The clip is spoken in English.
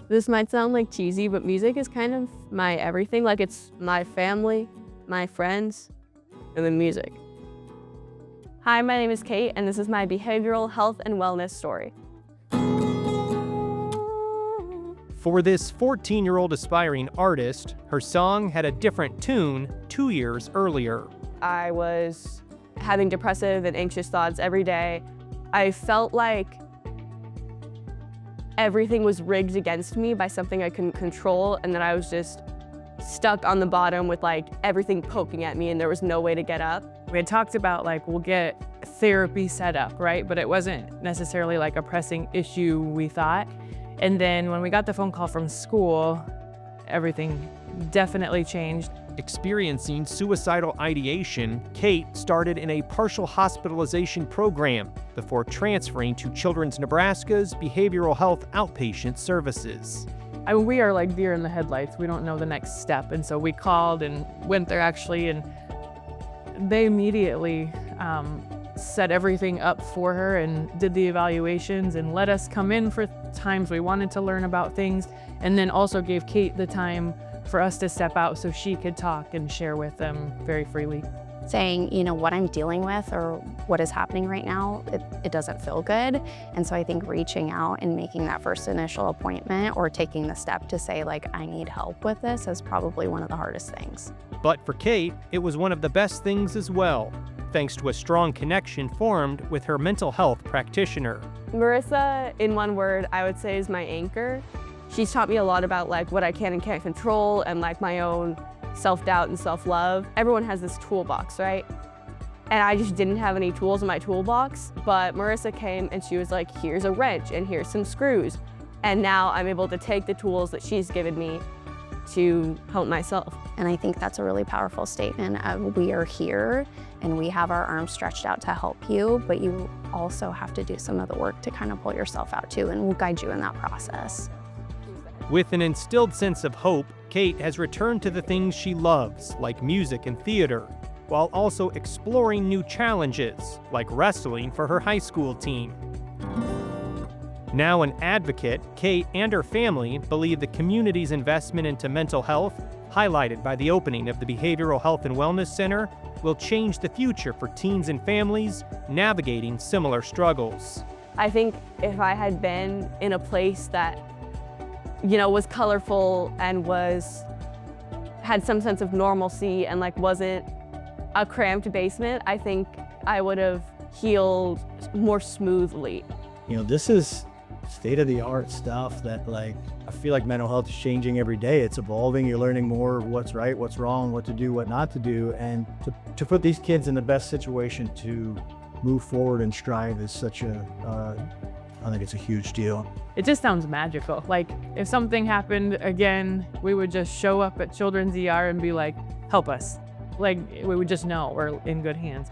This might sound like cheesy, but music is kind of my everything. Like it's my family, my friends, and then music. Hi, my name is Kate, and this is my behavioral health and wellness story. For this 14-year-old aspiring artist, her song had a different tune 2 years earlier. I was having depressive and anxious thoughts every day. I felt like everything was rigged against me by something I couldn't control, and that I was just stuck on the bottom with like everything poking at me and there was no way to get up. We had talked about like, we'll get therapy set up, right? But it wasn't necessarily like a pressing issue, we thought. And then when we got the phone call from school, everything definitely changed. Experiencing suicidal ideation, Kate started in a partial hospitalization program before transferring to Children's Nebraska's behavioral health outpatient services. I mean, we are like deer in the headlights. We don't know the next step. And so we called and went there actually, and they immediately set everything up for her and did the evaluations and let us come in for times we wanted to learn about things, and then also gave Kate the time for us to step out so she could talk and share with them very freely. Saying, you know, what I'm dealing with or what is happening right now, it doesn't feel good. And so I think reaching out and making that first initial appointment or taking the step to say, like, I need help with this is probably one of the hardest things. But for Kate, it was one of the best things as well, thanks to a strong connection formed with her mental health practitioner. Marissa, in one word, I would say is my anchor. She's taught me a lot about like what I can and can't control and like my own self-doubt and self-love. Everyone has this toolbox, right? And I just didn't have any tools in my toolbox, but Marissa came and she was like, here's a wrench and here's some screws. And now I'm able to take the tools that she's given me to help myself. And I think that's a really powerful statement of, we are here and we have our arms stretched out to help you, but you also have to do some of the work to kind of pull yourself out too, and we'll guide you in that process. With an instilled sense of hope, Kate has returned to the things she loves, like music and theater, while also exploring new challenges, like wrestling for her high school team. Now an advocate, Kate and her family believe the community's investment into mental health, highlighted by the opening of the Behavioral Health and Wellness Center, will change the future for teens and families navigating similar struggles. I think if I had been in a place that, you know, was colorful and had some sense of normalcy and like wasn't a cramped basement, I think I would have healed more smoothly. You know, this is state-of-the-art stuff that, like, I feel like mental health is changing every day. It's evolving. You're learning more of what's right, what's wrong, what to do, what not to do. And to put these kids in the best situation to move forward and strive is such I think it's a huge deal. It just sounds magical. Like if something happened again, we would just show up at Children's ER and be like, help us. Like we would just know we're in good hands.